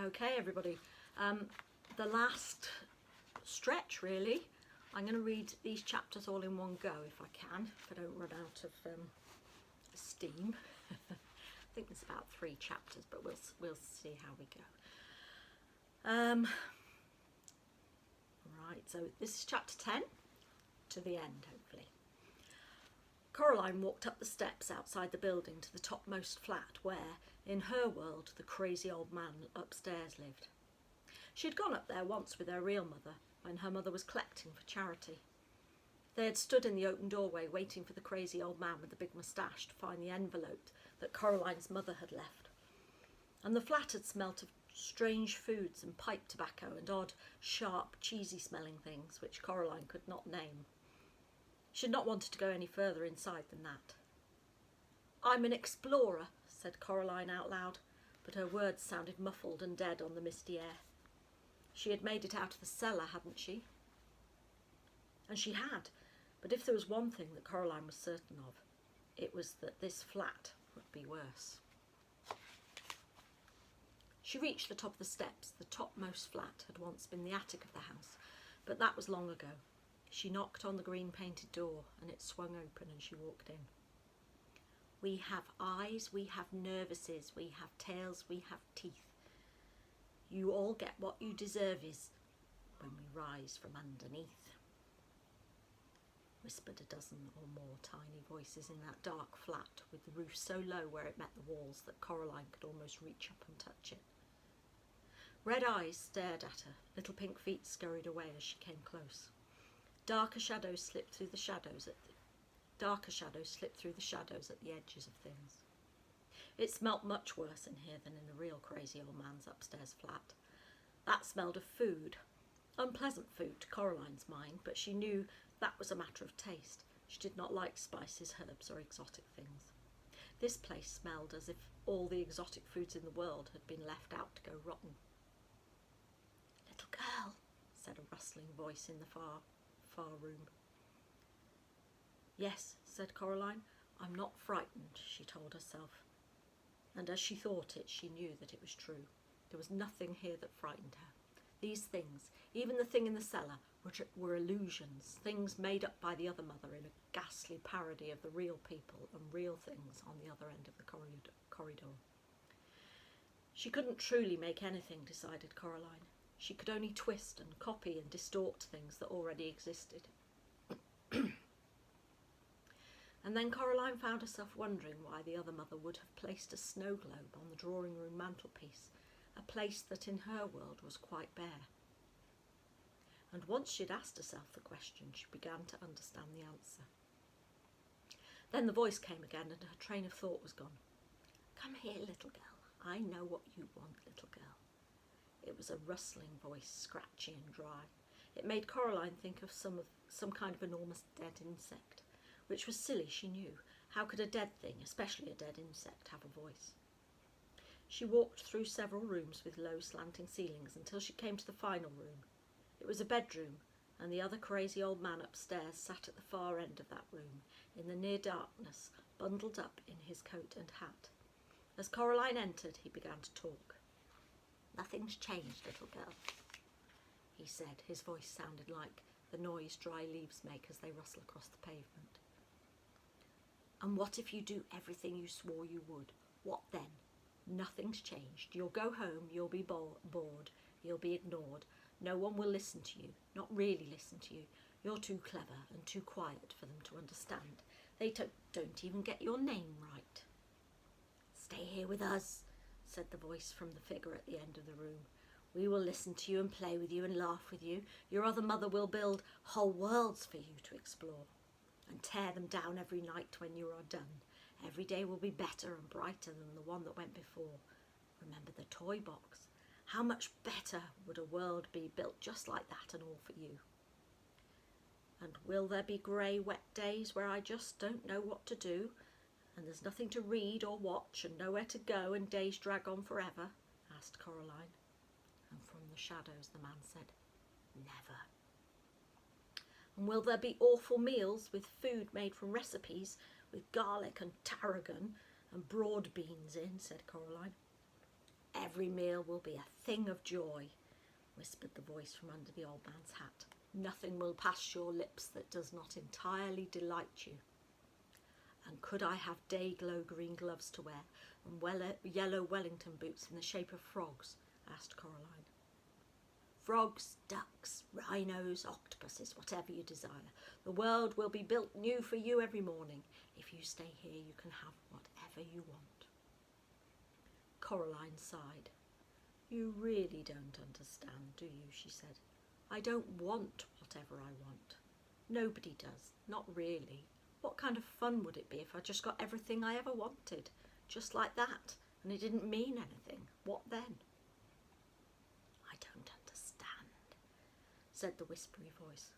Okay, everybody. The last stretch, really. I'm going to read these chapters all in one go if I can, if I don't run out of steam. I think there's about 3 chapters, but we'll see how we go. Right, so this is chapter 10 to the end, hopefully. Coraline walked up the steps outside the building to the topmost flat where, in her world, the crazy old man upstairs lived. She had gone up there once with her real mother, when her mother was collecting for charity. They had stood in the open doorway waiting for the crazy old man with the big moustache to find the envelope that Coraline's mother had left. And the flat had smelt of strange foods and pipe tobacco and odd, sharp, cheesy-smelling things which Coraline could not name. She had not wanted to go any further inside than that. "I'm an explorer," said Coraline out loud, but her words sounded muffled and dead on the misty air. She had made it out of the cellar, hadn't she? And she had, but if there was one thing that Coraline was certain of, it was that this flat would be worse. She reached the top of the steps. The topmost flat had once been the attic of the house, but that was long ago. She knocked on the green-painted door, and it swung open, and she walked in. "We have eyes, we have nervuses, we have tails, we have teeth. You all get what you deserve is when we rise from underneath," whispered a dozen or more tiny voices in that dark flat, with the roof so low where it met the walls that Coraline could almost reach up and touch it. Red eyes stared at her. Little pink feet scurried away as she came close. Darker shadows slipped through the shadows at the edges of things. It smelt much worse in here than in the real crazy old man's upstairs flat. That smelled of food. Unpleasant food to Coraline's mind, but she knew that was a matter of taste. She did not like spices, herbs, or exotic things. This place smelled as if all the exotic foods in the world had been left out to go rotten. "Little girl," said a rustling voice in the far room. "Yes," said Coraline. "I'm not frightened," she told herself. And as she thought it, she knew that it was true. There was nothing here that frightened her. These things, even the thing in the cellar, were illusions, things made up by the other mother in a ghastly parody of the real people and real things on the other end of the corridor. She couldn't truly make anything, decided Coraline. She could only twist and copy and distort things that already existed. And then Coraline found herself wondering why the other mother would have placed a snow globe on the drawing-room mantelpiece, a place that in her world was quite bare. And once she'd asked herself the question, she began to understand the answer. Then the voice came again and her train of thought was gone. "Come here, little girl. I know what you want, little girl." It was a rustling voice, scratchy and dry. It made Coraline think of some kind of enormous dead insect, which was silly, she knew. How could a dead thing, especially a dead insect, have a voice? She walked through several rooms with low slanting ceilings until she came to the final room. It was a bedroom, and the other crazy old man upstairs sat at the far end of that room, in the near darkness, bundled up in his coat and hat. As Coraline entered, he began to talk. "Nothing's changed, little girl," he said. His voice sounded like the noise dry leaves make as they rustle across the pavement. "And what if you do everything you swore you would? What then? Nothing's changed. You'll go home, you'll be bored, you'll be ignored. No one will listen to you, not really listen to you. You're too clever and too quiet for them to understand. They don't even get your name right." "Stay here with us," said the voice from the figure at the end of the room. "We will listen to you and play with you and laugh with you. Your other mother will build whole worlds for you to explore and tear them down every night when you are done. Every day will be better and brighter than the one that went before. Remember the toy box. How much better would a world be built just like that and all for you? And will there be grey, wet days where I just don't know what to do, and there's nothing to read or watch and nowhere to go and days drag on forever?" asked Coraline. And from the shadows the man said, "Never." "And will there be awful meals with food made from recipes with garlic and tarragon and broad beans in?" said Coraline. Every meal will be a thing of joy, whispered the voice from under the old man's hat. Nothing will pass your lips that does not entirely delight you. And could I have day-glow green gloves to wear and yellow Wellington boots in the shape of frogs? Asked Coraline. Frogs, ducks, rhinos, octopuses, whatever you desire. The world will be built new for you every morning. If you stay here, you can have whatever you want. Coraline sighed. You really don't understand, do you? She said. I don't want whatever I want. Nobody does, not really. What kind of fun would it be if I just got everything I ever wanted, just like that, and it didn't mean anything? What then? I don't understand, said the whispery voice.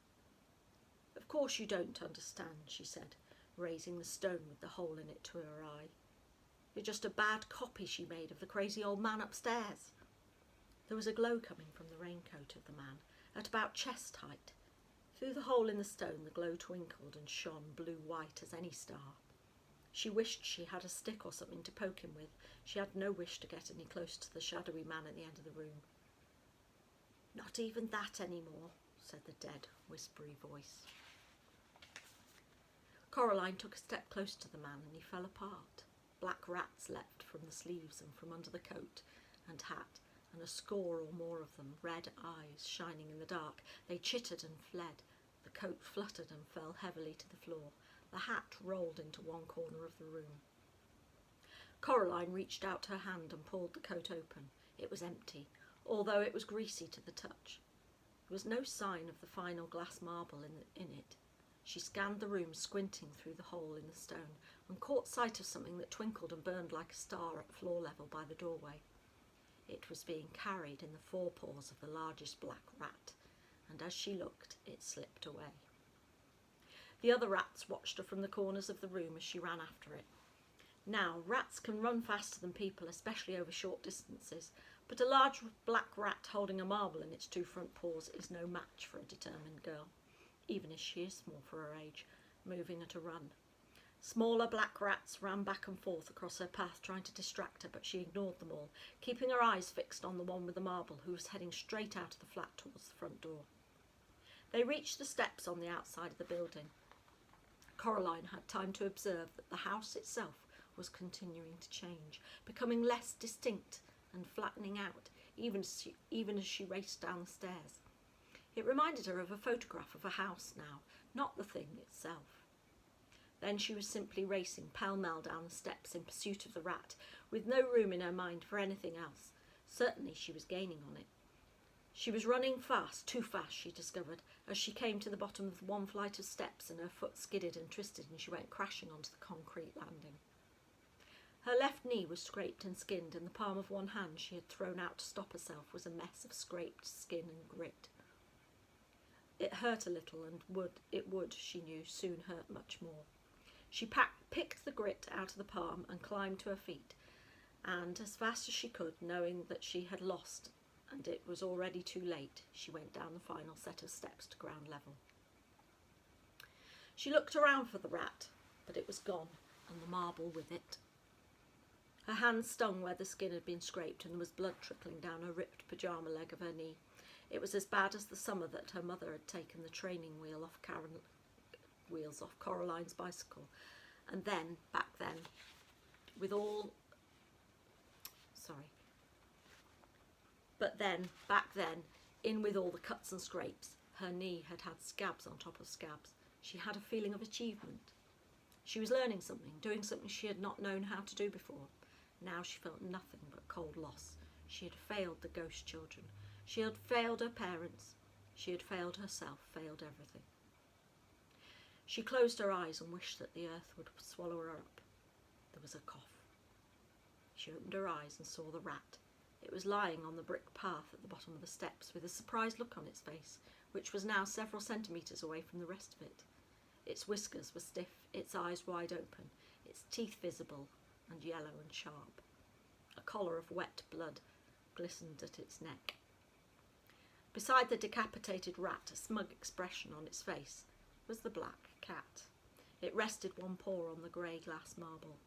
Of course you don't understand, she said, raising the stone with the hole in it to her eye. You're just a bad copy she made of the crazy old man upstairs. There was a glow coming from the raincoat of the man, at about chest height. Through the hole in the stone the glow twinkled and shone blue-white as any star. She wished she had a stick or something to poke him with. She had no wish to get any closer to the shadowy man at the end of the room. Not even that any more, said the dead, whispery voice. Coraline took a step close to the man and he fell apart. Black rats leapt from the sleeves and from under the coat and hat, and a score or more of them, red eyes shining in the dark. They chittered and fled. The coat fluttered and fell heavily to the floor. The hat rolled into one corner of the room. Coraline reached out her hand and pulled the coat open. It was empty, although it was greasy to the touch. There was no sign of the final glass marble in it. She scanned the room, squinting through the hole in the stone, and caught sight of something that twinkled and burned like a star at floor level by the doorway. It was being carried in the forepaws of the largest black rat, and as she looked, it slipped away. The other rats watched her from the corners of the room as she ran after it. Now, rats can run faster than people, especially over short distances, but a large black rat holding a marble in its two front paws is no match for a determined girl, even if she is small for her age, moving at a run. Smaller black rats ran back and forth across her path, trying to distract her, but she ignored them all, keeping her eyes fixed on the one with the marble, who was heading straight out of the flat towards the front door. They reached the steps on the outside of the building. Coraline had time to observe that the house itself was continuing to change, becoming less distinct and flattening out, even as she raced down the stairs. It reminded her of a photograph of a house now, not the thing itself. Then she was simply racing pell-mell down the steps in pursuit of the rat, with no room in her mind for anything else. Certainly she was gaining on it. She was running fast, too fast, she discovered, as she came to the bottom of one flight of steps and her foot skidded and twisted and she went crashing onto the concrete landing. Her left knee was scraped and skinned, and the palm of one hand she had thrown out to stop herself was a mess of scraped skin and grit. It hurt a little, and it would, she knew, soon hurt much more. She picked the grit out of the palm and climbed to her feet, and as fast as she could, knowing that she had lost and it was already too late, she went down the final set of steps to ground level. She looked around for the rat, but it was gone, and the marble with it. Her hand stung where the skin had been scraped, and there was blood trickling down her ripped pyjama leg of her knee. It was as bad as the summer that her mother had taken the training wheels off Coraline's bicycle, and then, back then, with all the cuts and scrapes, her knee had had scabs on top of scabs. She had a feeling of achievement. She was learning something, doing something she had not known how to do before. Now she felt nothing but cold loss. She had failed the ghost children. She had failed her parents. She had failed herself, failed everything. She closed her eyes and wished that the earth would swallow her up. There was a cough. She opened her eyes and saw the rat. It was lying on the brick path at the bottom of the steps with a surprised look on its face, which was now several centimetres away from the rest of it. Its whiskers were stiff, its eyes wide open, its teeth visible and yellow and sharp. A collar of wet blood glistened at its neck. Beside the decapitated rat, a smug expression on its face, was the black cat. It rested one paw on the grey glass marble.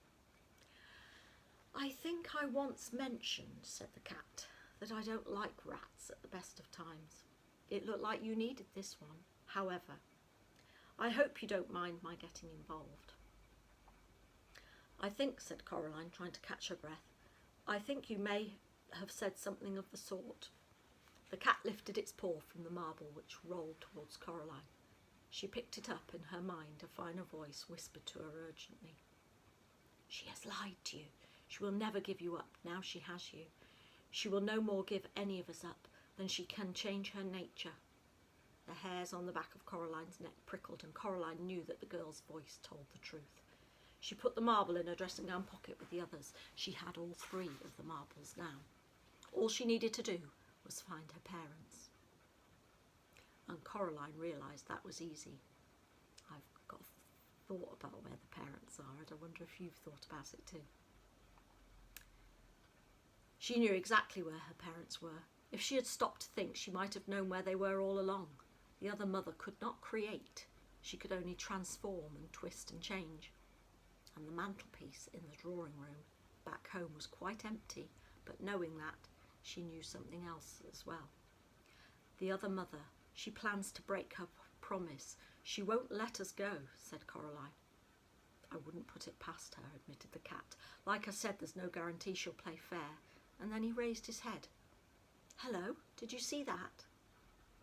I think I once mentioned, said the cat, that I don't like rats at the best of times. It looked like you needed this one. However, I hope you don't mind my getting involved. I think, said Coraline, trying to catch her breath, I think you may have said something of the sort. The cat lifted its paw from the marble which rolled towards Coraline. She picked it up. In her mind, a finer voice whispered to her urgently. She has lied to you. She will never give you up now she has you. She will no more give any of us up than she can change her nature. The hairs on the back of Coraline's neck prickled, and Coraline knew that the girl's voice told the truth. She put the marble in her dressing gown pocket with the others. She had all 3 of the marbles now. All she needed to do was find her parents. And Coraline realised that was easy. I've got a thought about where the parents are, and I wonder if you've thought about it too. She knew exactly where her parents were. If she had stopped to think, she might have known where they were all along. The other mother could not create. She could only transform and twist and change. And the mantelpiece in the drawing room back home was quite empty, but knowing that, she knew something else as well. The other mother, she plans to break her promise. She won't let us go, said Coraline. I wouldn't put it past her, admitted the cat. Like I said, there's no guarantee she'll play fair. And then he raised his head. Hello, did you see that?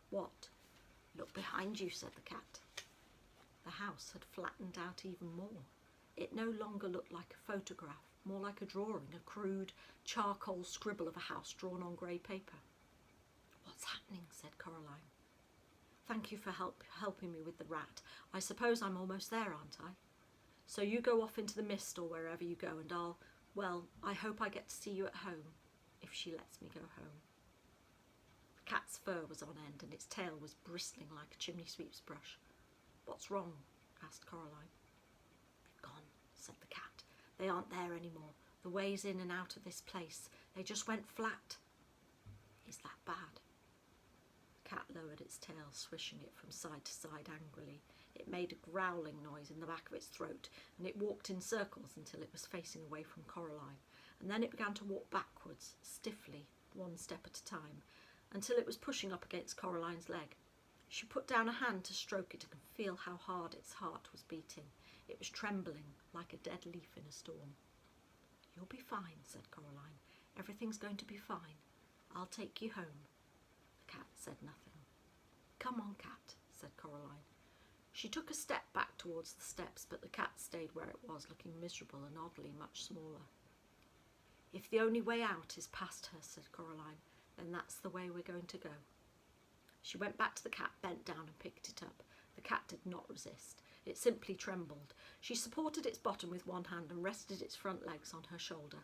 What? Look behind you, said the cat. The house had flattened out even more. It no longer looked like a photograph, more like a drawing, a crude charcoal scribble of a house drawn on grey paper. What's happening? Said Coraline. Thank you for helping me with the rat. I suppose I'm almost there, aren't I? So you go off into the mist or wherever you go, and I hope I get to see you at home, if she lets me go home. The cat's fur was on end and its tail was bristling like a chimney sweep's brush. What's wrong? Asked Coraline. They've gone, said the cat. They aren't there anymore. The ways in and out of this place, they just went flat. Is that bad? The cat lowered its tail, swishing it from side to side angrily. It made a growling noise in the back of its throat, and it walked in circles until it was facing away from Coraline, and then it began to walk backwards, stiffly, 1 step at a time, until it was pushing up against Coraline's leg. She put down a hand to stroke it and feel how hard its heart was beating. It was trembling like a dead leaf in a storm. You'll be fine, said Coraline. Everything's going to be fine. I'll take you home. The cat said nothing. Come on, cat, said Coraline. She took a step back towards the steps, but the cat stayed where it was, looking miserable and oddly much smaller. If the only way out is past her, said Coraline, then that's the way we're going to go. She went back to the cat, bent down and picked it up. The cat did not resist. It simply trembled. She supported its bottom with one hand and rested its front legs on her shoulder.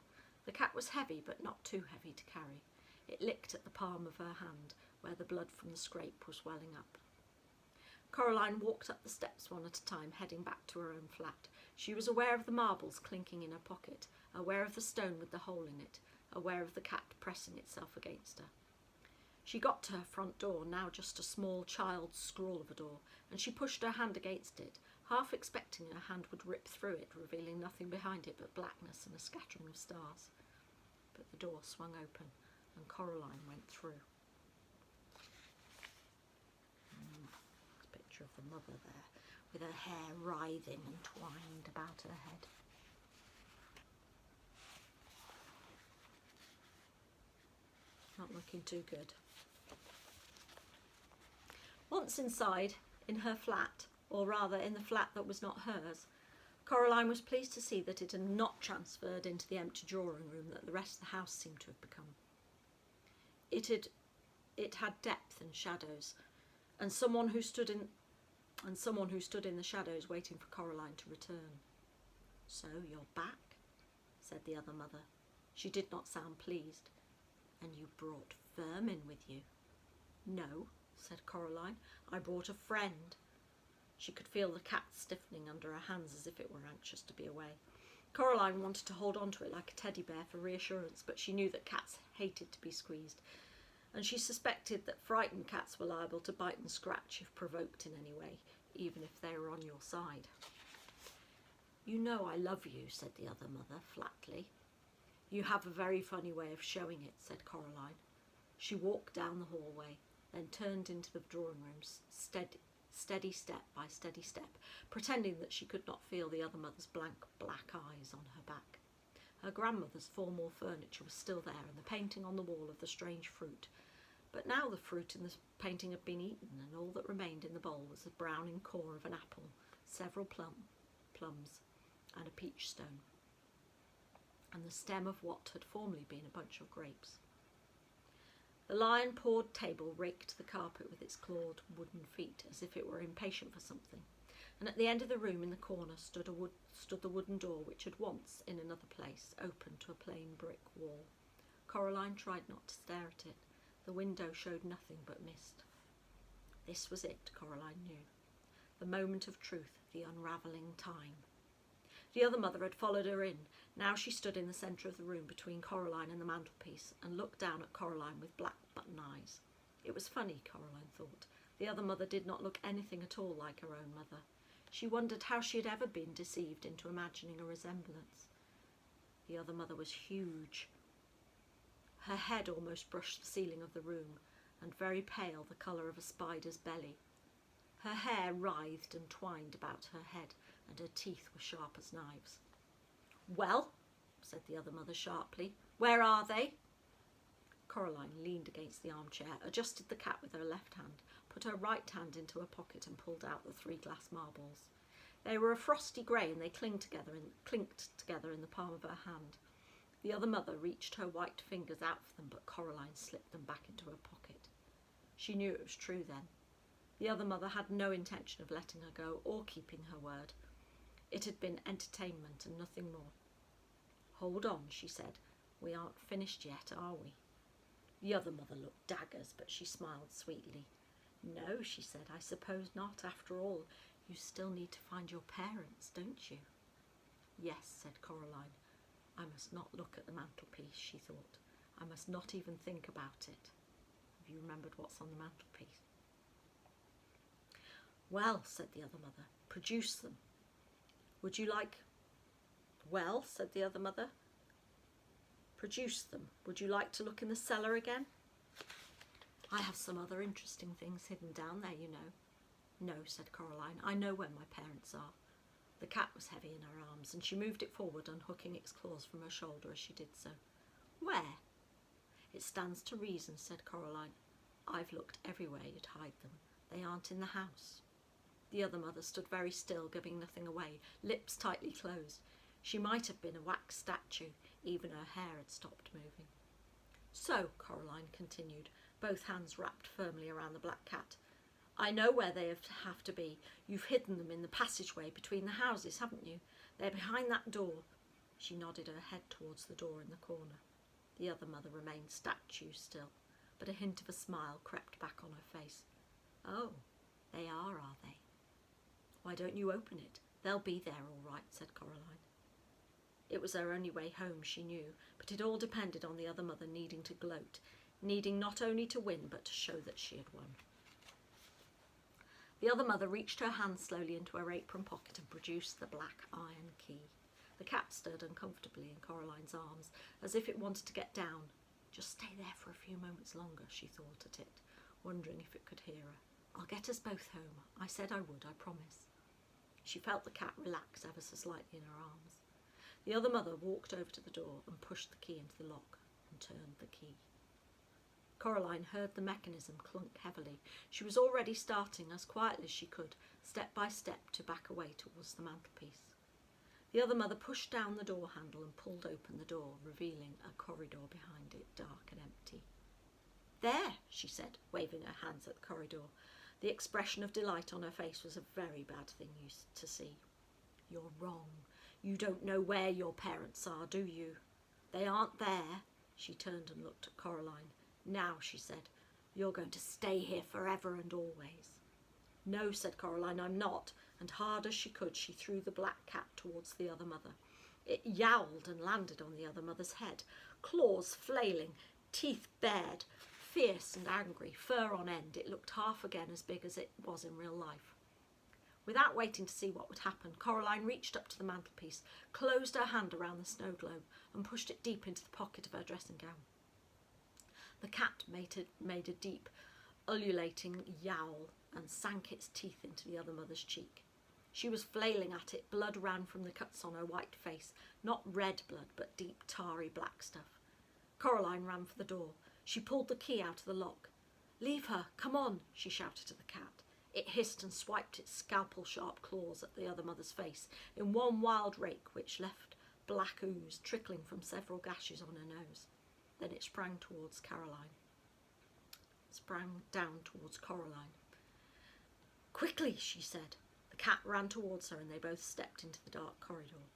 The cat was heavy, but not too heavy to carry. It licked at the palm of her hand, where the blood from the scrape was welling up. Coraline walked up the steps one at a time, heading back to her own flat. She was aware of the marbles clinking in her pocket, aware of the stone with the hole in it, aware of the cat pressing itself against her. She got to her front door, now just a small child's scrawl of a door, and she pushed her hand against it, half expecting her hand would rip through it, revealing nothing behind it but blackness and a scattering of stars. But the door swung open, and Coraline went through. Picture of the mother there, with her hair writhing and twined about her head. Not looking too good. Once inside, in her flat, or rather in the flat that was not hers, Coraline was pleased to see that it had not transferred into the empty drawing room that the rest of the house seemed to have become. It had depth and shadows, and someone who stood in the shadows waiting for Coraline to return. So you're back, said the other mother. She did not sound pleased. And you brought vermin with you. No, said Coraline, I brought a friend. She could feel the cat stiffening under her hands as if it were anxious to be away. Coraline wanted to hold on to it like a teddy bear for reassurance, but she knew that cats hated to be squeezed, and she suspected that frightened cats were liable to bite and scratch if provoked in any way, even if they were on your side. You know I love you, said the other mother flatly. "You have a very funny way of showing it," said Coraline. She walked down the hallway, then turned into the drawing room, steady step by steady step, pretending that she could not feel the other mother's blank black eyes on her back. Her grandmother's formal furniture was still there, and the painting on the wall of the strange fruit. But now the fruit in the painting had been eaten, and all that remained in the bowl was the browning core of an apple, several plums, and a peach stone, and the stem of what had formerly been a bunch of grapes. The lion-pawed table raked the carpet with its clawed wooden feet, as if it were impatient for something, and at the end of the room in the corner stood the wooden door which had once, in another place, opened to a plain brick wall. Coraline tried not to stare at it. The window showed nothing but mist. This was it, Coraline knew. The moment of truth, the unravelling time. The other mother had followed her in. Now she stood in the centre of the room between Coraline and the mantelpiece, and looked down at Coraline with black button eyes. It was funny, Coraline thought. The other mother did not look anything at all like her own mother. She wondered how she had ever been deceived into imagining a resemblance. The other mother was huge. Her head almost brushed the ceiling of the room, and very pale, the colour of a spider's belly. Her hair writhed and twined about her head, and her teeth were sharp as knives. "Well," said the other mother sharply, "where are they?" Coraline leaned against the armchair, adjusted the cat with her left hand, put her right hand into her pocket and pulled out the 3 glass marbles. They were a frosty grey, and they clinked together in the palm of her hand. The other mother reached her white fingers out for them, but Coraline slipped them back into her pocket. She knew it was true then. The other mother had no intention of letting her go or keeping her word. It had been entertainment and nothing more. "Hold on," she said. "We aren't finished yet, are we?" The other mother looked daggers, but she smiled sweetly. "No," she said, "I suppose not. After all, you still need to find your parents, don't you?" "Yes," said Coraline. "I must not look at the mantelpiece," she thought. "I must not even think about it. Have you remembered what's on the mantelpiece?" "Well," said the other mother, "produce them. Would you like—" "Well," said the other mother, "produce them. Would you like to look in the cellar again? I have some other interesting things hidden down there, you know." "No," said Coraline, "I know where my parents are." The cat was heavy in her arms, and she moved it forward, unhooking its claws from her shoulder as she did so. "Where?" "It stands to reason," said Coraline. "I've looked everywhere you'd hide them. They aren't in the house." The other mother stood very still, giving nothing away, lips tightly closed. She might have been a wax statue. Even her hair had stopped moving. "So," Coraline continued, both hands wrapped firmly around the black cat, "I know where they have to be. You've hidden them in the passageway between the houses, haven't you? They're behind that door." She nodded her head towards the door in the corner. The other mother remained statue still, but a hint of a smile crept back on her face. "Oh, they are they? Why don't you open it? They'll be there all right," said Coraline. It was her only way home, she knew, but it all depended on the other mother needing to gloat, needing not only to win, but to show that she had won. The other mother reached her hand slowly into her apron pocket and produced the black iron key. The cat stirred uncomfortably in Coraline's arms, as if it wanted to get down. Just stay there for a few moments longer, she thought at it, wondering if it could hear her. "I'll get us both home. I said I would, I promise." She felt the cat relax ever so slightly in her arms. The other mother walked over to the door and pushed the key into the lock and turned the key. Coraline heard the mechanism clunk heavily. She was already starting, as quietly as she could, step by step, to back away towards the mantelpiece. The other mother pushed down the door handle and pulled open the door, revealing a corridor behind it, dark and empty. "There," she said, waving her hands at the corridor. The expression of delight on her face was a very bad thing to see. "You're wrong. You don't know where your parents are, do you? They aren't there." She turned and looked at Coraline. "Now," she said, "you're going to stay here forever and always." "No," said Coraline, "I'm not," and hard as she could, she threw the black cat towards the other mother. It yowled and landed on the other mother's head, claws flailing, teeth bared, fierce and angry, fur on end. It looked half again as big as it was in real life. Without waiting to see what would happen, Coraline reached up to the mantelpiece, closed her hand around the snow globe and pushed it deep into the pocket of her dressing gown. The cat made a deep, ululating yowl and sank its teeth into the other mother's cheek. She was flailing at it. Blood ran from the cuts on her white face, not red blood, but deep, tarry black stuff. Coraline ran for the door. She pulled the key out of the lock. "Leave her, come on," she shouted to the cat. It hissed and swiped its scalpel-sharp claws at the other mother's face in one wild rake which left black ooze trickling from several gashes on her nose. Then it sprang down towards Coraline. "Quickly," she said. The cat ran towards her and they both stepped into the dark corridor.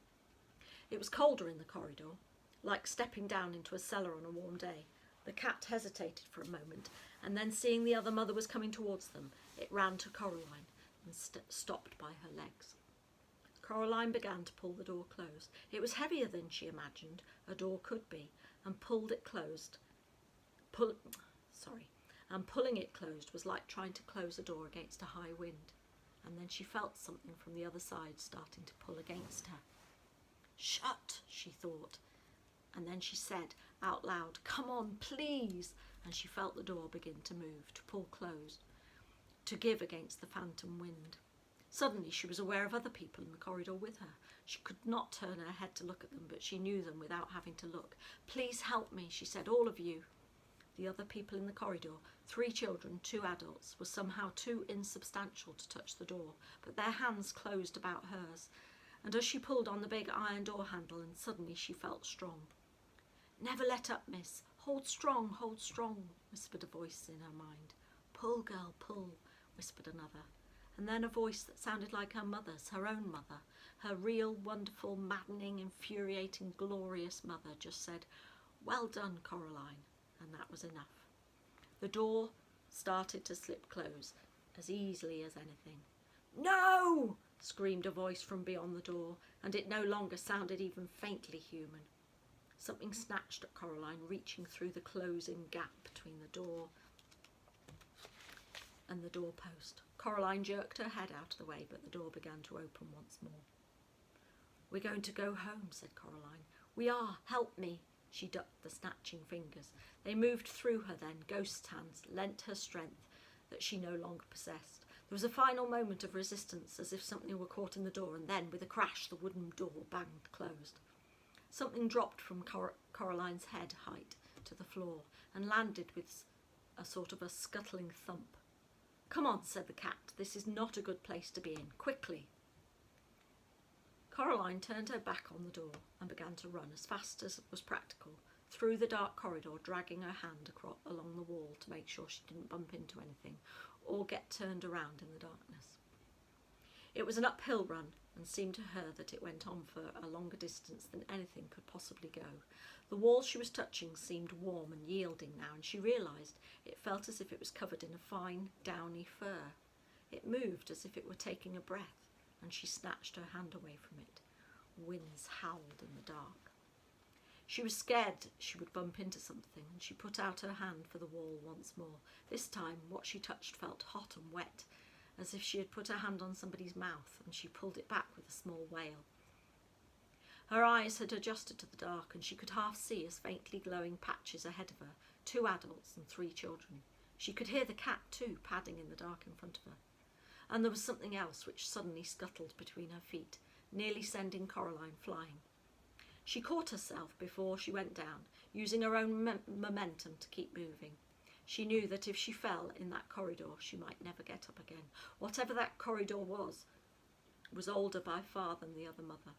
It was colder in the corridor, like stepping down into a cellar on a warm day. The cat hesitated for a moment, and then seeing the other mother was coming towards them, it ran to Coraline and stopped by her legs. Coraline began to pull the door closed. It was heavier than she imagined a door could be, and pulling it closed was like trying to close a door against a high wind. And then she felt something from the other side starting to pull against her. "Shut," she thought. And then she said out loud, "Come on, please." And she felt the door begin to move, to pull closed, to give against the phantom wind. Suddenly she was aware of other people in the corridor with her. She could not turn her head to look at them, but she knew them without having to look. "Please help me," she said, "all of you." The other people in the corridor, 3 children, 2 adults, were somehow too insubstantial to touch the door, but their hands closed about hers, and as she pulled on the big iron door handle, and suddenly she felt strong. "Never let up, miss. Hold strong, whispered a voice in her mind. "Pull, girl, pull," whispered another. And then a voice that sounded like her mother's, her own mother, her real, wonderful, maddening, infuriating, glorious mother, just said, "Well done, Coraline," and that was enough. The door started to slip close, as easily as anything. "No!" screamed a voice from beyond the door, and it no longer sounded even faintly human. Something snatched at Coraline, reaching through the closing gap between the door and the doorpost. Coraline jerked her head out of the way, but the door began to open once more. "We're going to go home," said Coraline. "We are. Help me." She ducked the snatching fingers. They moved through her then. Ghost hands lent her strength that she no longer possessed. There was a final moment of resistance, as if something were caught in the door, and then, with a crash, the wooden door banged closed. Something dropped from Coraline's head height to the floor and landed with a sort of a scuttling thump. "Come on," said the cat. "This is not a good place to be in. Quickly." Coraline turned her back on the door and began to run as fast as was practical through the dark corridor, dragging her hand along the wall to make sure she didn't bump into anything or get turned around in the darkness. It was an uphill run, and seemed to her that it went on for a longer distance than anything could possibly go. The wall she was touching seemed warm and yielding now, and she realised it felt as if it was covered in a fine, downy fur. It moved as if it were taking a breath, and she snatched her hand away from it. Winds howled in the dark. She was scared she would bump into something, and she put out her hand for the wall once more. This time what she touched felt hot and wet, as if she had put her hand on somebody's mouth, and she pulled it back with a small wail. Her eyes had adjusted to the dark, and she could half see as faintly glowing patches ahead of her, 2 adults and 3 children. She could hear the cat too, padding in the dark in front of her. And there was something else which suddenly scuttled between her feet, nearly sending Coraline flying. She caught herself before she went down, using her own momentum to keep moving. She knew that if she fell in that corridor, she might never get up again. Whatever that corridor was older by far than the other mother.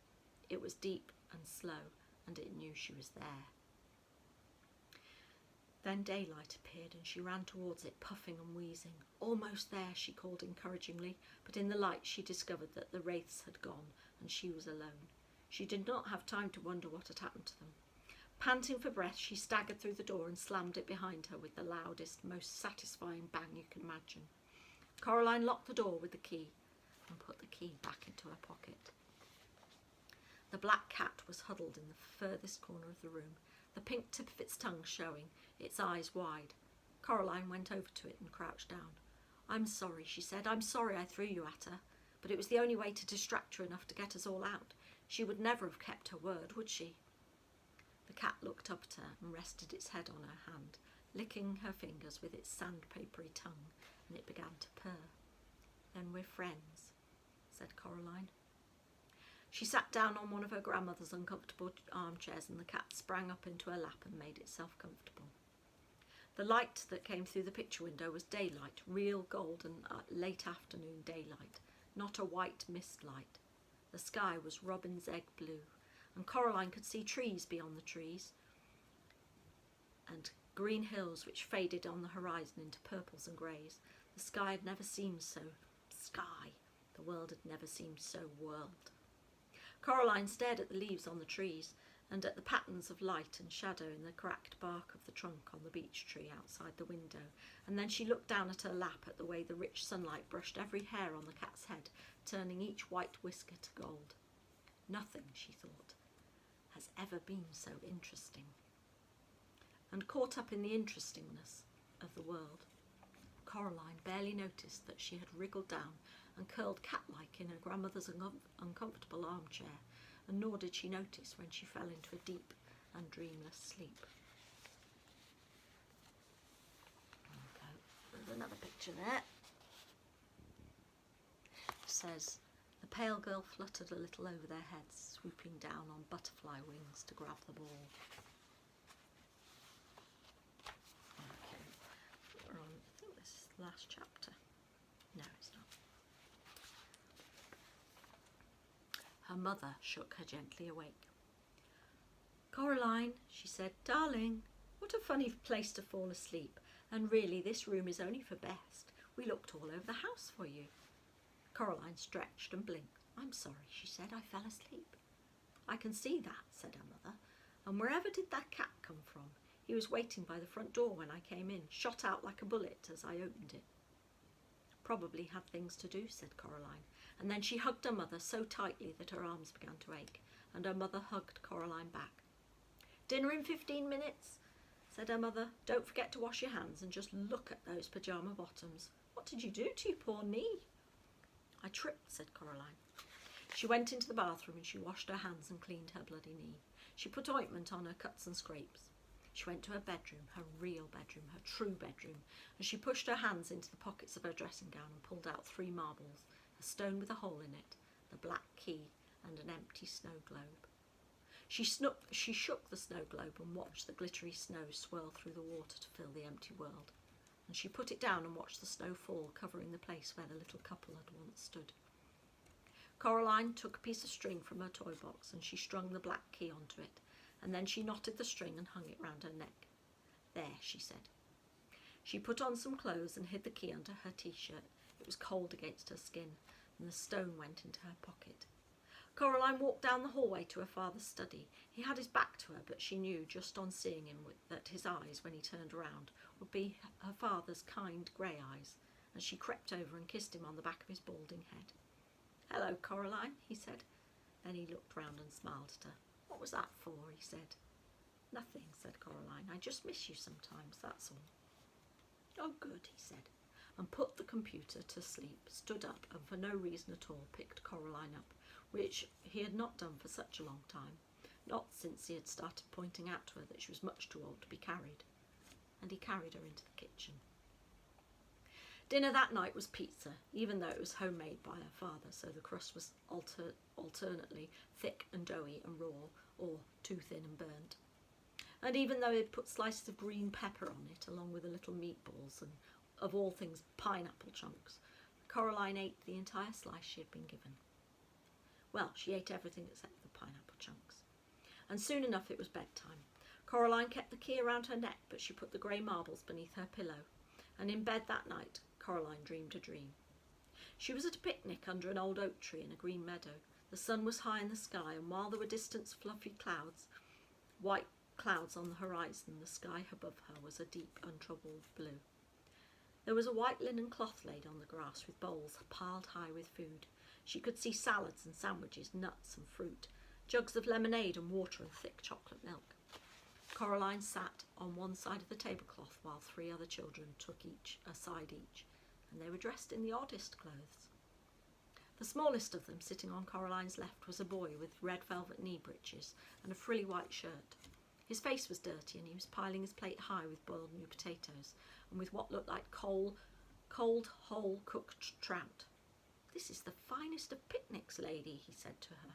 It was deep and slow, and it knew she was there. Then daylight appeared, and she ran towards it, puffing and wheezing. "Almost there," she called encouragingly, but in the light she discovered that the wraiths had gone, and she was alone. She did not have time to wonder what had happened to them. Panting for breath, she staggered through the door and slammed it behind her with the loudest, most satisfying bang you can imagine. Coraline locked the door with the key and put the key back into her pocket. The black cat was huddled in the furthest corner of the room, the pink tip of its tongue showing, its eyes wide. Coraline went over to it and crouched down. "I'm sorry," she said. "I'm sorry I threw you at her. but it was the only way to distract her enough to get us all out. She would never have kept her word, would she? The cat looked up at her and rested its head on her hand, licking her fingers with its sandpapery tongue, and it began to purr. "Then we're friends," said Coraline. She sat down on one of her grandmother's uncomfortable armchairs, and the cat sprang up into her lap and made itself comfortable. The light that came through the picture window was daylight, real golden late afternoon daylight, not a white mist light. The sky was robin's egg blue, and Coraline could see trees beyond the trees, and green hills which faded on the horizon into purples and greys. The sky had never seemed so sky. The world had never seemed so world. Coraline stared at the leaves on the trees and at the patterns of light and shadow in the cracked bark of the trunk on the beech tree outside the window, and then she looked down at her lap at the way the rich sunlight brushed every hair on the cat's head, turning each white whisker to gold. Nothing, she thought, has ever been so interesting. And caught up in the interestingness of the world, Coraline barely noticed that she had wriggled down and curled cat-like in her grandmother's uncomfortable armchair, and nor did she notice when she fell into a deep and dreamless sleep. Okay, there's another picture there. It says, "The pale girl fluttered a little over their heads, swooping down on butterfly wings to grab the ball." Okay, we're on, I think this is the last chapter. No, it's not. Her mother shook her gently awake. "Coraline," she said, "darling, what a funny place to fall asleep. And really, this room is only for best. We looked all over the house for you." Coraline stretched and blinked. "I'm sorry," she said, "I fell asleep." "I can see that," said her mother. "And wherever did that cat come from? He was waiting by the front door when I came in, shot out like a bullet as I opened it." "Probably had things to do," said Coraline, and then she hugged her mother so tightly that her arms began to ache, and her mother hugged Coraline back. "Dinner in 15 minutes, said her mother. "Don't forget to wash your hands, and just look at those pyjama bottoms. What did you do to your poor knee?" "I tripped," said Coraline. She went into the bathroom and she washed her hands and cleaned her bloody knee. She put ointment on her cuts and scrapes. She went to her bedroom, her real bedroom, her true bedroom, and she pushed her hands into the pockets of her dressing gown and pulled out 3 marbles, a stone with a hole in it, the black key, and an empty snow globe. She shook the snow globe and watched the glittery snow swirl through the water to fill the empty world, and she put it down and watched the snow fall, covering the place where the little couple had once stood. Coraline took a piece of string from her toy box and she strung the black key onto it, and then she knotted the string and hung it round her neck. "There," she said. She put on some clothes and hid the key under her t-shirt. It was cold against her skin, and the stone went into her pocket. Coraline walked down the hallway to her father's study. He had his back to her, but she knew just on seeing him that his eyes, when he turned around, would be her father's kind grey eyes, and she crept over and kissed him on the back of his balding head. "Hello, Coraline," he said. Then he looked round and smiled at her. "What was that for?" he said. "Nothing," said Coraline. "I just miss you sometimes, that's all." "Oh, good," he said, and put the computer to sleep, stood up, and for no reason at all picked Coraline up, which he had not done for such a long time, not since he had started pointing out to her that she was much too old to be carried, and he carried her into the kitchen. Dinner that night was pizza, even though it was homemade by her father, so the crust was alternately thick and doughy and raw, or too thin and burnt. And even though he'd put slices of green pepper on it, along with the little meatballs and, of all things, pineapple chunks, Coraline ate the entire slice she had been given. Well, she ate everything except the pineapple chunks. And soon enough it was bedtime. Coraline kept the key around her neck, but she put the grey marbles beneath her pillow, and in bed that night Coraline dreamed a dream. She was at a picnic under an old oak tree in a green meadow. The sun was high in the sky, and while there were distant fluffy clouds, white clouds on the horizon, the sky above her was a deep, untroubled blue. There was a white linen cloth laid on the grass with bowls piled high with food. She could see salads and sandwiches, nuts and fruit, jugs of lemonade and water and thick chocolate milk. Coraline sat on one side of the tablecloth while 3 other children took a side each, and they were dressed in the oddest clothes. The smallest of them, sitting on Coraline's left, was a boy with red velvet knee breeches and a frilly white shirt. His face was dirty and he was piling his plate high with boiled new potatoes and with what looked like cold whole cooked trout. "This is the finest of picnics, lady," he said to her.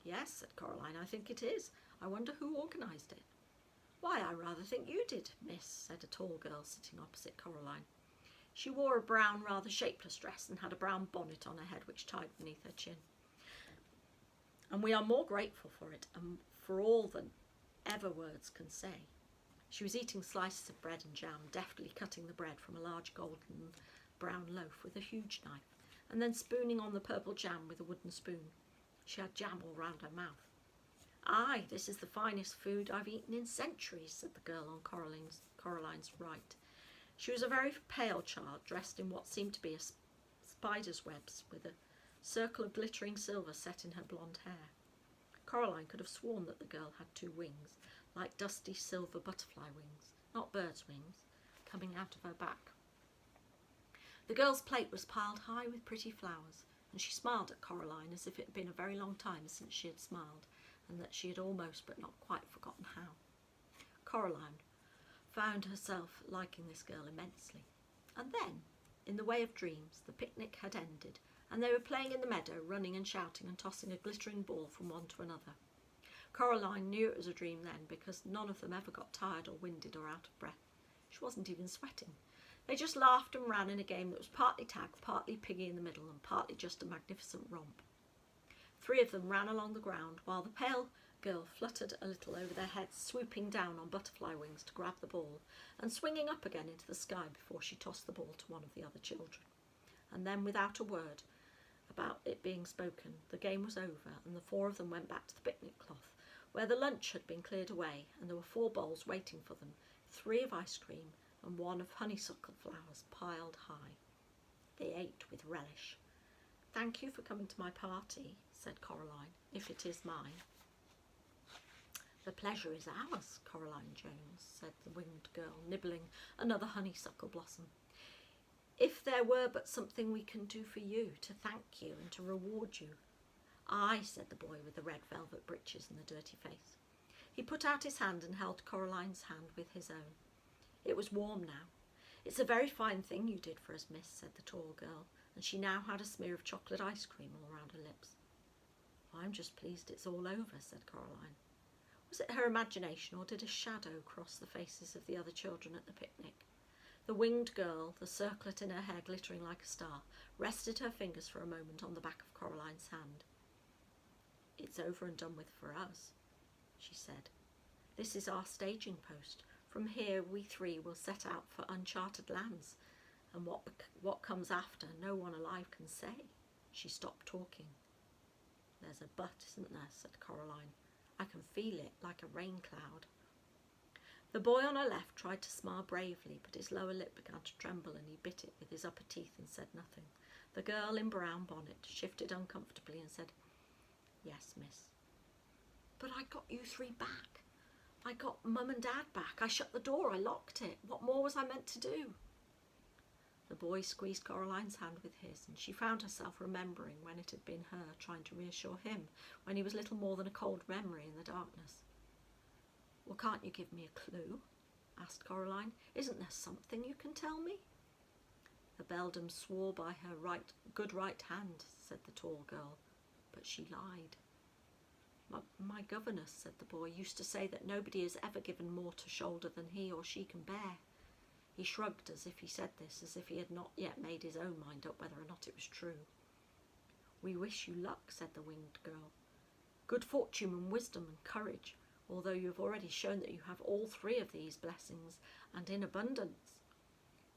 "Yes," said Coraline, "I think it is. I wonder who organised it." "Why, I rather think you did, miss," said a tall girl sitting opposite Coraline. She wore a brown, rather shapeless dress and had a brown bonnet on her head which tied beneath her chin. "And we are more grateful for it and for all than ever words can say." She was eating slices of bread and jam, deftly cutting the bread from a large golden brown loaf with a huge knife, and then spooning on the purple jam with a wooden spoon. She had jam all round her mouth. "Aye, this is the finest food I've eaten in centuries," said the girl on Coraline's right. She was a very pale child, dressed in what seemed to be a spider's webs, with a circle of glittering silver set in her blonde hair. Coraline could have sworn that the girl had 2 wings, like dusty silver butterfly wings, not birds' wings, coming out of her back. The girl's plate was piled high with pretty flowers, and she smiled at Coraline as if it had been a very long time since she had smiled, and that she had almost but not quite forgotten how. Coraline found herself liking this girl immensely. And then, in the way of dreams, the picnic had ended, and they were playing in the meadow, running and shouting and tossing a glittering ball from one to another. Coraline knew it was a dream then, because none of them ever got tired or winded or out of breath. She wasn't even sweating. They just laughed and ran in a game that was partly tag, partly piggy in the middle, and partly just a magnificent romp. 3 of them ran along the ground, while the pale girl fluttered a little over their heads, swooping down on butterfly wings to grab the ball, and swinging up again into the sky before she tossed the ball to one of the other children. And then, without a word about it being spoken, the game was over, and the 4 of them went back to the picnic cloth, where the lunch had been cleared away, and there were 4 bowls waiting for them, 3 of ice cream and 1 of honeysuckle flowers piled high. They ate with relish. "Thank you for coming to my party," said Coraline, "if it is mine." "The pleasure is ours, Coraline Jones," said the winged girl, nibbling another honeysuckle blossom. "If there were but something we can do for you, to thank you and to reward you." "Aye," said the boy with the red velvet breeches and the dirty face. He put out his hand and held Coraline's hand with his own. It was warm now. "It's a very fine thing you did for us, miss," said the tall girl, and she now had a smear of chocolate ice cream all round her lips. "I'm just pleased it's all over," said Coraline. Was it her imagination, or did a shadow cross the faces of the other children at the picnic? The winged girl, the circlet in her hair glittering like a star, rested her fingers for a moment on the back of Coraline's hand. "It's over and done with for us," she said. "This is our staging post. From here we 3 will set out for uncharted lands, and what comes after no one alive can say." She stopped talking. "There's a but, isn't there?" said Coraline. "I can feel it like a rain cloud." The boy on her left tried to smile bravely, but his lower lip began to tremble and he bit it with his upper teeth and said nothing. The girl in brown bonnet shifted uncomfortably and said, "Yes, miss." "But I got you 3 back. I got Mum and Dad back. I shut the door. I locked it. What more was I meant to do?" The boy squeezed Coraline's hand with his, and she found herself remembering when it had been her trying to reassure him when he was little more than a cold memory in the darkness. "Well, can't you give me a clue?" asked Coraline. "Isn't there something you can tell me?" "The beldam swore by her good right hand," said the tall girl, "but she lied." My governess," said the boy, "used to say that nobody has ever given more to shoulder than he or she can bear." He shrugged as if he said this, as if he had not yet made his own mind up whether or not it was true. "We wish you luck," said the winged girl. "Good fortune and wisdom and courage, although you have already shown that you have all 3 of these blessings, and in abundance."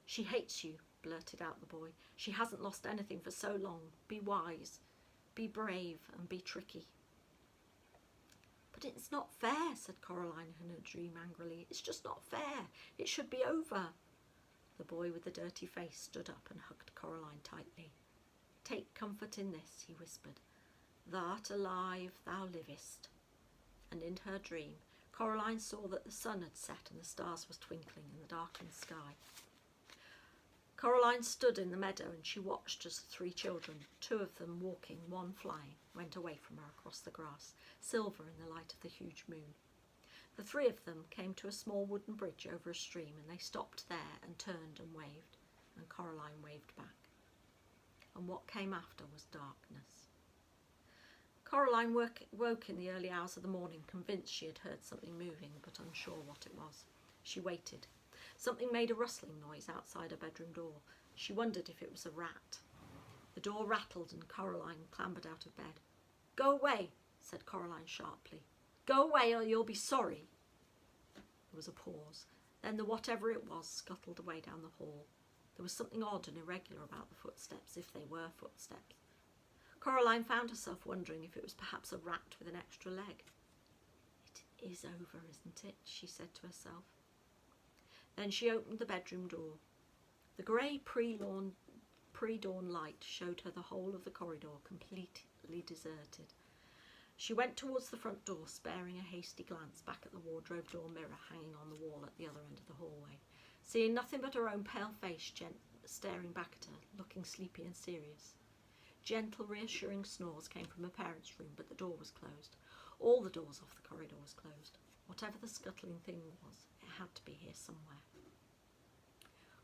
"She hates you," blurted out the boy. "She hasn't lost anything for so long. Be wise, be brave, and be tricky." "But it's not fair," said Coraline in her dream angrily. "It's just not fair. It should be over." The boy with the dirty face stood up and hugged Coraline tightly. "Take comfort in this," he whispered. "Thou'rt alive, thou livest." And in her dream, Coraline saw that the sun had set and the stars were twinkling in the darkened sky. Coraline stood in the meadow and she watched as the three children, two of them walking, one flying, went away from her across the grass, silver in the light of the huge moon. The three of them came to a small wooden bridge over a stream, and they stopped there and turned and waved, and Coraline waved back. And what came after was darkness. Coraline woke in the early hours of the morning, convinced she had heard something moving, but unsure what it was. She waited. Something made a rustling noise outside her bedroom door. She wondered if it was a rat. The door rattled and Coraline clambered out of bed. "Go away," said Coraline sharply. "Go away or you'll be sorry." There was a pause. Then the whatever it was scuttled away down the hall. There was something odd and irregular about the footsteps, if they were footsteps. Coraline found herself wondering if it was perhaps a rat with an extra leg. "It is over, isn't it?" she said to herself. Then she opened the bedroom door. The grey pre-dawn light showed her the whole of the corridor completely deserted. She went towards the front door, sparing a hasty glance back at the wardrobe door mirror hanging on the wall at the other end of the hallway, seeing nothing but her own pale face staring back at her, looking sleepy and serious. Gentle, reassuring snores came from her parents' room, but the door was closed. All the doors off the corridor was closed. Whatever the scuttling thing was, it had to be here somewhere.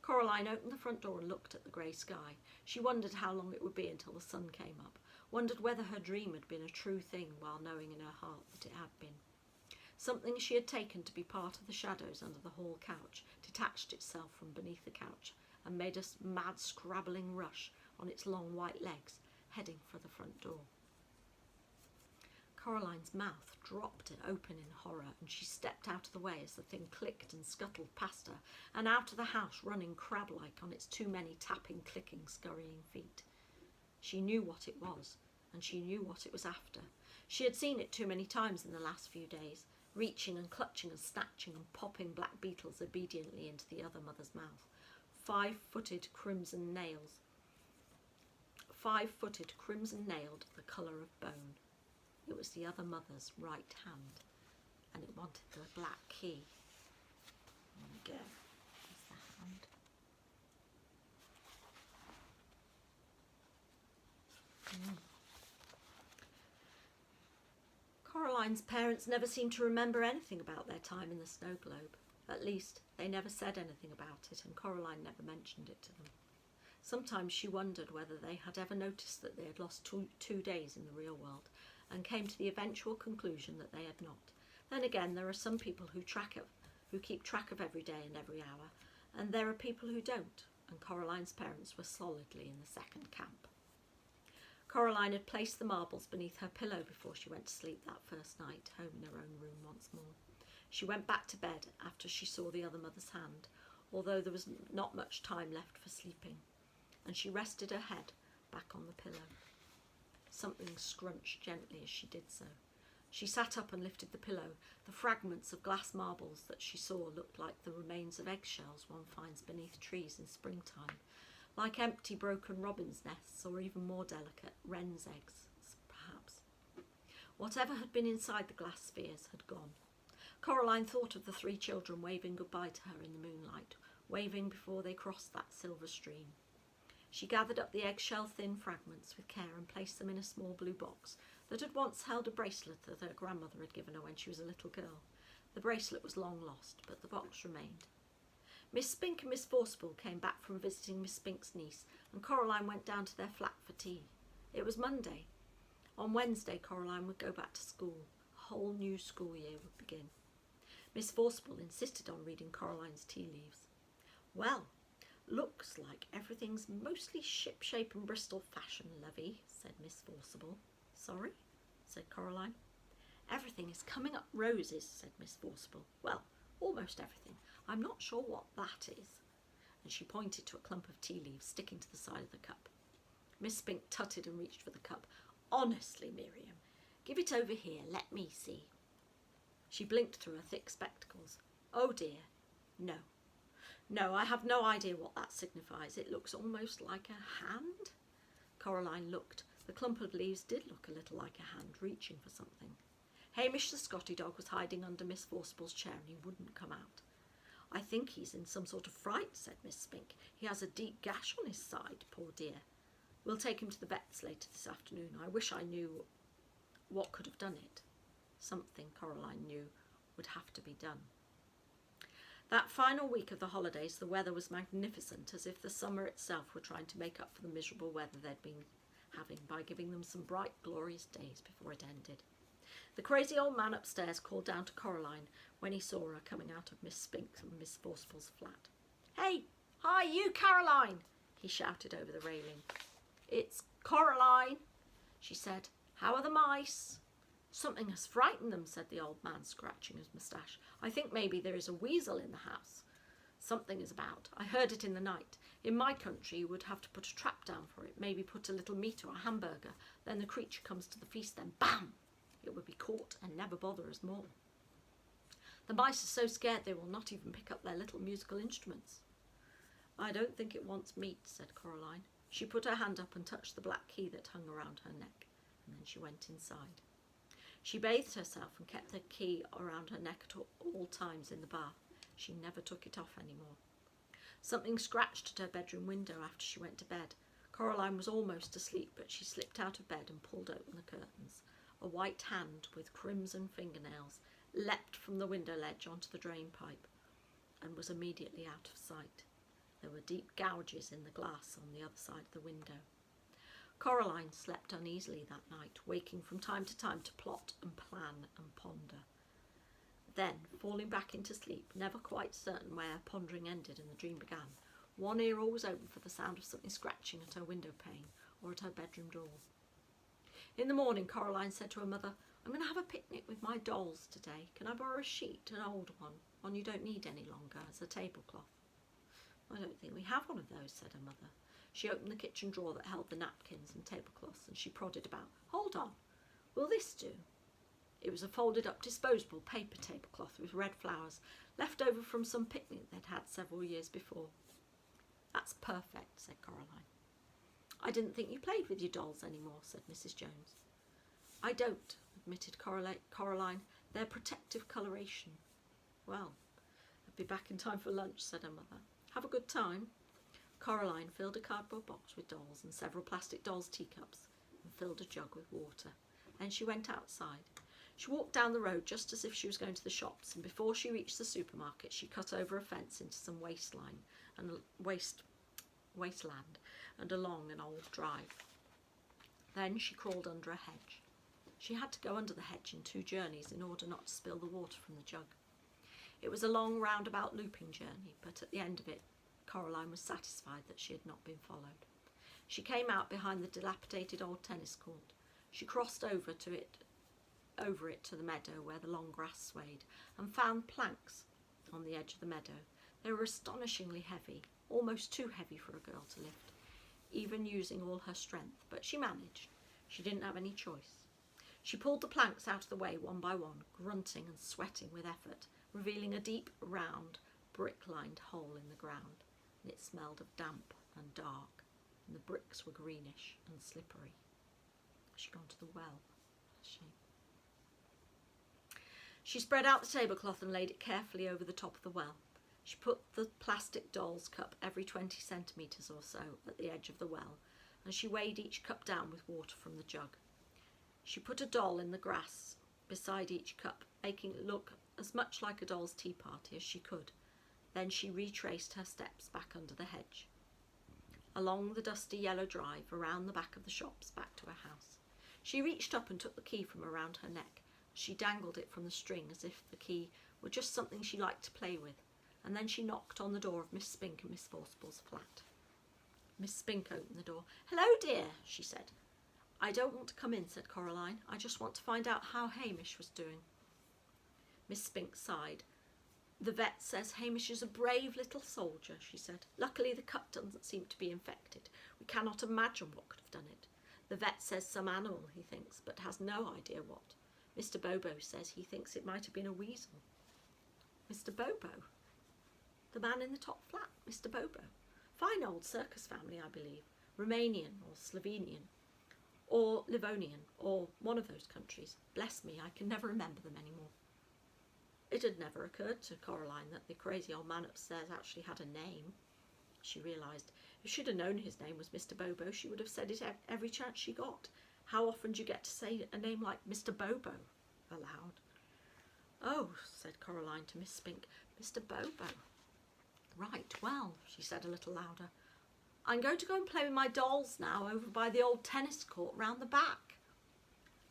Coraline opened the front door and looked at the grey sky. She wondered how long it would be until the sun came up, wondered whether her dream had been a true thing, while knowing in her heart that it had been. Something she had taken to be part of the shadows under the hall couch detached itself from beneath the couch and made a mad scrabbling rush on its long white legs, heading for the front door. Coraline's mouth dropped open in horror, and she stepped out of the way as the thing clicked and scuttled past her, and out of the house, running crab-like on its too many tapping, clicking, scurrying feet. She knew what it was, and she knew what it was after. She had seen it too many times in the last few days, reaching and clutching and snatching and popping black beetles obediently into the other mother's mouth. Five-footed, crimson-nailed, the colour of bone. It was the other mother's right hand, and it wanted the black key. There we go. There's the hand. Coraline's parents never seemed to remember anything about their time in the snow globe. At least, they never said anything about it, and Coraline never mentioned it to them. Sometimes she wondered whether they had ever noticed that they had lost two days in the real world, and came to the eventual conclusion that they had not. Then again, there are some people who keep track of every day and every hour, and there are people who don't, and Coraline's parents were solidly in the second camp. Coraline had placed the marbles beneath her pillow before she went to sleep that first night, home in her own room once more. She went back to bed after she saw the other mother's hand, although there was not much time left for sleeping, and she rested her head back on the pillow. Something scrunched gently as she did so. She sat up and lifted the pillow. The fragments of glass marbles that she saw looked like the remains of eggshells one finds beneath trees in springtime, like empty broken robins' nests, or even more delicate, wren's eggs, perhaps. Whatever had been inside the glass spheres had gone. Coraline thought of the three children waving goodbye to her in the moonlight, waving before they crossed that silver stream. She gathered up the eggshell-thin fragments with care and placed them in a small blue box that had once held a bracelet that her grandmother had given her when she was a little girl. The bracelet was long lost, but the box remained. Miss Spink and Miss Forcible came back from visiting Miss Spink's niece, and Coraline went down to their flat for tea. It was Monday. On Wednesday, Coraline would go back to school. A whole new school year would begin. Miss Forcible insisted on reading Coraline's tea leaves. "Well, looks like everything's mostly ship-shape and Bristol fashion, lovey," said Miss Forcible. "Sorry?" said Coraline. "Everything is coming up roses," said Miss Forcible. "Well, almost everything. I'm not sure what that is." And she pointed to a clump of tea leaves sticking to the side of the cup. Miss Spink tutted and reached for the cup. "Honestly, Miriam, give it over here. Let me see." She blinked through her thick spectacles. "Oh dear, no. No, I have no idea what that signifies. It looks almost like a hand." Coraline looked. The clump of leaves did look a little like a hand, reaching for something. Hamish the Scotty dog was hiding under Miss Forcible's chair, and he wouldn't come out. I think he's in some sort of fright, said Miss Spink. He has a deep gash on his side, poor dear. We'll take him to the vet's later this afternoon. I wish I knew what could have done it. Something, Coraline knew, would have to be done. That final week of the holidays, the weather was magnificent, as if the summer itself were trying to make up for the miserable weather they'd been having by giving them some bright, glorious days before it ended. The crazy old man upstairs called down to Coraline when he saw her coming out of Miss Spink's and Miss Forceful's flat. "Hey, hi, you, Caroline!" he shouted over the railing. "It's Coraline," she said. "How are the mice?" "Something has frightened them," said the old man, scratching his moustache. "I think maybe there is a weasel in the house. Something is about. I heard it in the night. In my country you would have to put a trap down for it, maybe put a little meat or a hamburger. Then the creature comes to the feast, then bam! It would be caught and never bother us more. The mice are so scared they will not even pick up their little musical instruments." "I don't think it wants meat," said Coraline. She put her hand up and touched the black key that hung around her neck, and then she went inside. She bathed herself and kept the key around her neck at all times in the bath. She never took it off anymore. Something scratched at her bedroom window after she went to bed. Coraline was almost asleep, but she slipped out of bed and pulled open the curtains. A white hand with crimson fingernails leapt from the window ledge onto the drain pipe and was immediately out of sight. There were deep gouges in the glass on the other side of the window. Coraline slept uneasily that night, waking from time to time to plot and plan and ponder. Then, falling back into sleep, never quite certain where her pondering ended and the dream began, one ear always open for the sound of something scratching at her window pane or at her bedroom door. In the morning, Coraline said to her mother, "I'm going to have a picnic with my dolls today. Can I borrow a sheet, an old one you don't need any longer, as a tablecloth?" "I don't think we have one of those," said her mother. She opened the kitchen drawer that held the napkins and tablecloths, and she prodded about. "Hold on, will this do?" It was a folded-up disposable paper tablecloth with red flowers, left over from some picnic they'd had several years before. "That's perfect," said Coraline. "I didn't think you played with your dolls anymore," said Mrs. Jones. "I don't," admitted Coraline. "They're protective coloration." "Well, I'll be back in time for lunch," said her mother. "Have a good time." Coraline filled a cardboard box with dolls and several plastic dolls' teacups and filled a jug with water. Then she went outside. She walked down the road just as if she was going to the shops, and before she reached the supermarket she cut over a fence into some wasteland and along an old drive. Then she crawled under a hedge. She had to go under the hedge in 2 journeys in order not to spill the water from the jug. It was a long roundabout looping journey, but at the end of it Coraline was satisfied that she had not been followed. She came out behind the dilapidated old tennis court. She crossed over it to the meadow where the long grass swayed, and found planks on the edge of the meadow. They were astonishingly heavy, almost too heavy for a girl to lift, even using all her strength, but she managed. She didn't have any choice. She pulled the planks out of the way one by one, grunting and sweating with effort, revealing a deep, round, brick-lined hole in the ground, and it smelled of damp and dark, and the bricks were greenish and slippery. She'd gone to the well, has she? She spread out the tablecloth and laid it carefully over the top of the well. She put the plastic doll's cup every 20 centimetres or so at the edge of the well, and she weighed each cup down with water from the jug. She put a doll in the grass beside each cup, making it look as much like a doll's tea party as she could. Then she retraced her steps back under the hedge, along the dusty yellow drive, around the back of the shops, back to her house. She reached up and took the key from around her neck. She dangled it from the string as if the key were just something she liked to play with, and then she knocked on the door of Miss Spink and Miss Forcible's flat. Miss Spink opened the door. "Hello, dear," she said. "I don't want to come in," said Coraline. "I just want to find out how Hamish was doing." Miss Spink sighed. "The vet says Hamish is a brave little soldier," she said. "Luckily the cut doesn't seem to be infected. We cannot imagine what could have done it. The vet says some animal, he thinks, but has no idea what. Mr. Bobo says he thinks it might have been a weasel." "Mr. Bobo?" "The man in the top flat, Mr. Bobo. Fine old circus family, I believe. Romanian or Slovenian or Livonian or one of those countries. Bless me, I can never remember them anymore." It had never occurred to Coraline that the crazy old man upstairs actually had a name. She realised if she'd have known his name was Mr. Bobo, she would have said it every chance she got. How often do you get to say a name like Mr. Bobo aloud? Oh, said Coraline to Miss Spink, Mr. Bobo. Right, well, she said a little louder. I'm going to go and play with my dolls now over by the old tennis court round the back.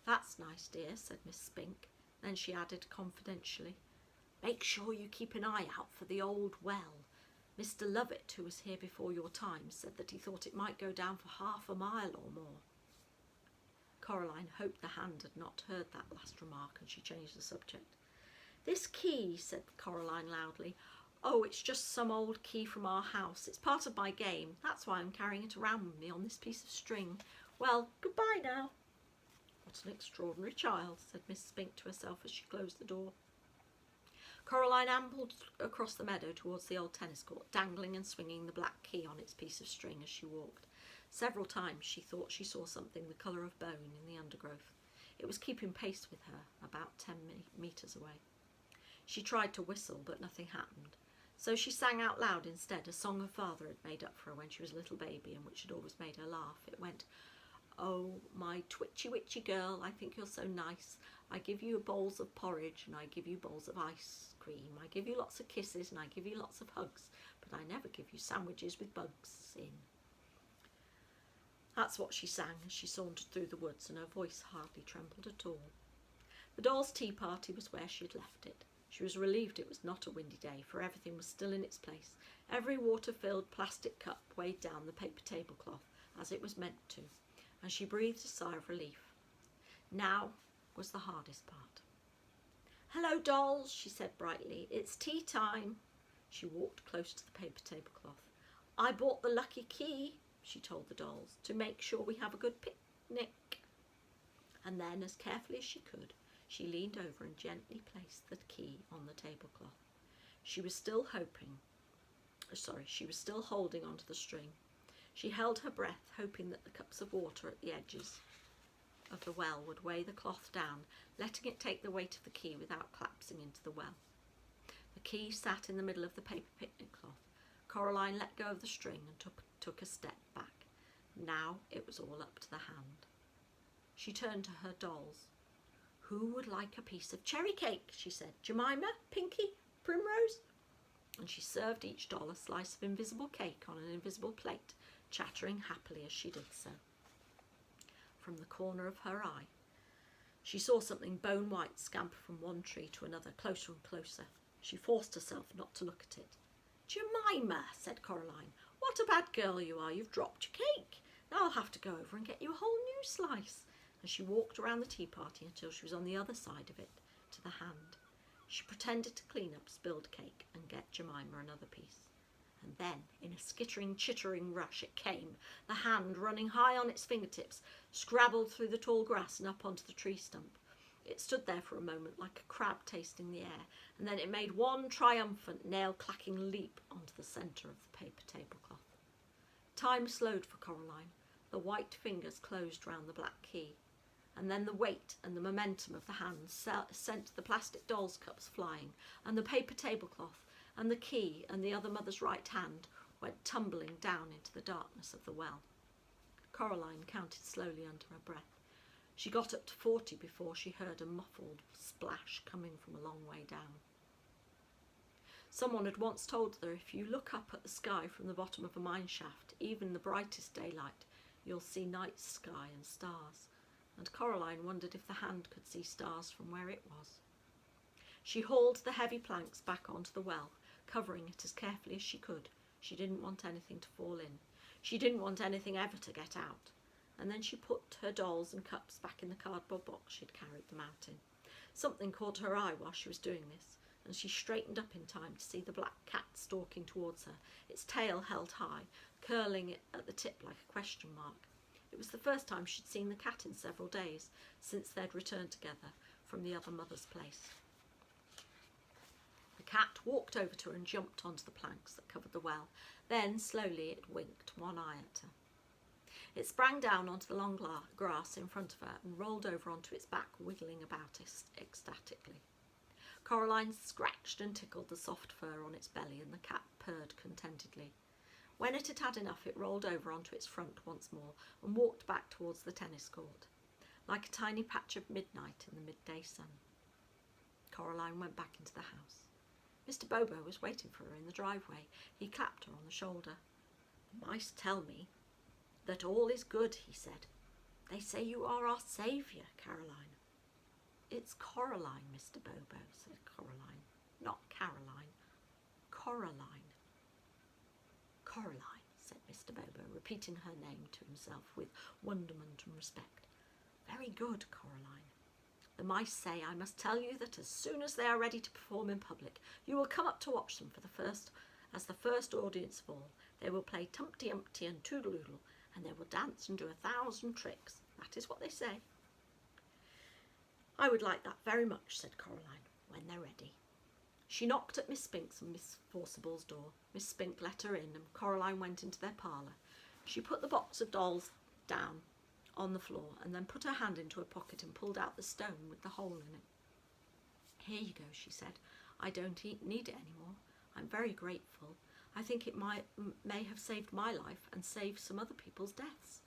That's nice, dear, said Miss Spink. Then she added confidentially, make sure you keep an eye out for the old well. Mr. Lovett, who was here before your time, said that he thought it might go down for half a mile or more. Coraline hoped the hand had not heard that last remark, and she changed the subject. This key, said Coraline loudly. Oh, it's just some old key from our house. It's part of my game. That's why I'm carrying it around with me on this piece of string. Well, goodbye now. What an extraordinary child, said Miss Spink to herself as she closed the door. Coraline ambled across the meadow towards the old tennis court, dangling and swinging the black key on its piece of string as she walked. Several times she thought she saw something the colour of bone in the undergrowth. It was keeping pace with her, about 10 metres away. She tried to whistle, but nothing happened. So she sang out loud instead a song her father had made up for her when she was a little baby and which had always made her laugh. It went, oh, my twitchy witchy girl, I think you're so nice. I give you bowls of porridge and I give you bowls of ice cream. I give you lots of kisses and I give you lots of hugs, but I never give you sandwiches with bugs in. That's what she sang as she sauntered through the woods, and her voice hardly trembled at all. The dolls' tea party was where she had left it. She was relieved it was not a windy day, for everything was still in its place. Every water-filled plastic cup weighed down the paper tablecloth, as it was meant to, and she breathed a sigh of relief. Now was the hardest part. Hello, dolls, she said brightly. It's tea time. She walked close to the paper tablecloth. I bought the lucky key, she told the dolls, to make sure we have a good picnic. And then, as carefully as she could, she leaned over and gently placed the key on the tablecloth. She was still holding onto the string. She held her breath, hoping that the cups of water at the edges of the well would weigh the cloth down, letting it take the weight of the key without collapsing into the well. The key sat in the middle of the paper picnic cloth. Coraline let go of the string and took a step back. Now it was all up to the hand. She turned to her dolls. Who would like a piece of cherry cake, she said. Jemima, Pinky, Primrose? And she served each doll a slice of invisible cake on an invisible plate, chattering happily as she did so. From the corner of her eye, she saw something bone-white scamper from one tree to another, closer and closer. She forced herself not to look at it. Jemima, said Coraline, what a bad girl you are. You've dropped your cake. Now I'll have to go over and get you a whole new slice. And she walked around the tea party until she was on the other side of it, to the hand. She pretended to clean up spilled cake and get Jemima another piece. And then, in a skittering, chittering rush, it came, the hand running high on its fingertips, scrabbled through the tall grass and up onto the tree stump. It stood there for a moment like a crab tasting the air, and then it made one triumphant, nail-clacking leap onto the centre of the paper tablecloth. Time slowed for Coraline. The white fingers closed round the black key, and then the weight and the momentum of the hand sent the plastic doll's cups flying, and the paper tablecloth and the key and the other mother's right hand went tumbling down into the darkness of the well. Coraline counted slowly under her breath. She got up to 40 before she heard a muffled splash coming from a long way down. Someone had once told her if you look up at the sky from the bottom of a mine shaft, even the brightest daylight, you'll see night sky and stars. And Coraline wondered if the hand could see stars from where it was. She hauled the heavy planks back onto the well, covering it as carefully as she could. She didn't want anything to fall in. She didn't want anything ever to get out. And then she put her dolls and cups back in the cardboard box she'd carried them out in. Something caught her eye while she was doing this, and she straightened up in time to see the black cat stalking towards her, its tail held high, curling it at the tip like a question mark. It was the first time she'd seen the cat in several days, since they'd returned together from the other mother's place. The cat walked over to her and jumped onto the planks that covered the well. Then, slowly, it winked one eye at her. It sprang down onto the long grass in front of her and rolled over onto its back, wiggling about ecstatically. Coraline scratched and tickled the soft fur on its belly, and the cat purred contentedly. When it had had enough, it rolled over onto its front once more and walked back towards the tennis court, like a tiny patch of midnight in the midday sun. Coraline went back into the house. Mr. Bobo was waiting for her in the driveway. He clapped her on the shoulder. "The mice tell me that all is good," he said. "They say you are our saviour, Caroline." "It's Coraline, Mr. Bobo," said Coraline. "Not Caroline. Coraline." "Coraline," said Mr. Bobo, repeating her name to himself with wonderment and respect. "Very good, Coraline. The mice say I must tell you that as soon as they are ready to perform in public, you will come up to watch them as the first audience of all. They will play Tumpty Umpty and Toodle-Oodle, and they will dance and do 1,000 tricks. That is what they say." "I would like that very much," said Coraline, "when they're ready." She knocked at Miss Spink's and Miss Forcible's door. Miss Spink let her in, and Coraline went into their parlour. She put the box of dolls down on the floor, and then put her hand into her pocket and pulled out the stone with the hole in it. "Here you go," she said. "I don't need it any more. I'm very grateful. I think it may have saved my life and saved some other people's deaths."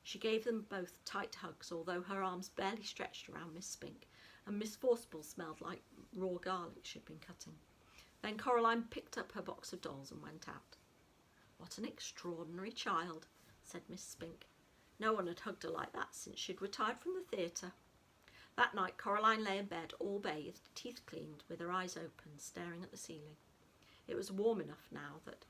She gave them both tight hugs, although her arms barely stretched around Miss Spink, and Miss Forcible smelled like raw garlic she'd been cutting. Then Coraline picked up her box of dolls and went out. "What an extraordinary child," said Miss Spink. No one had hugged her like that since she'd retired from the theatre. That night Coraline lay in bed, all bathed, teeth cleaned, with her eyes open, staring at the ceiling. It was warm enough now that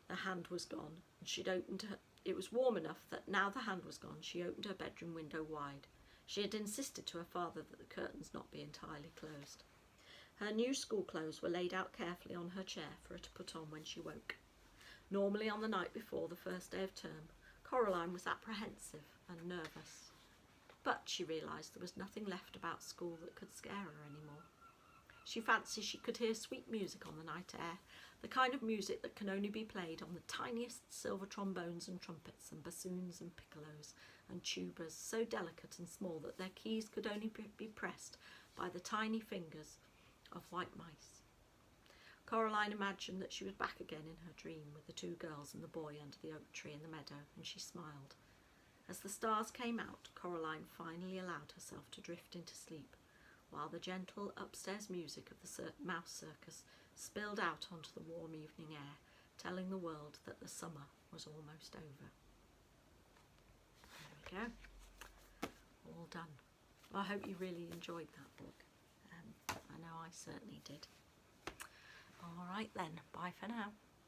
the hand was gone, and It was warm enough that now the hand was gone, she opened her bedroom window wide. She had insisted to her father that the curtains not be entirely closed. Her new school clothes were laid out carefully on her chair for her to put on when she woke. Normally on the night before the first day of term, Coraline was apprehensive and nervous. But she realised there was nothing left about school that could scare her any more. She fancied she could hear sweet music on the night air, the kind of music that can only be played on the tiniest silver trombones and trumpets and bassoons and piccolos and tubas, so delicate and small that their keys could only be pressed by the tiny fingers of white mice. Coraline imagined that she was back again in her dream with the two girls and the boy under the oak tree in the meadow, and she smiled. As the stars came out, Coraline finally allowed herself to drift into sleep, while the gentle upstairs music of the mouse circus spilled out onto the warm evening air, telling the world that the summer was almost over. There we go. All done. Well, I hope you really enjoyed that book. I know I certainly did. All right then, bye for now.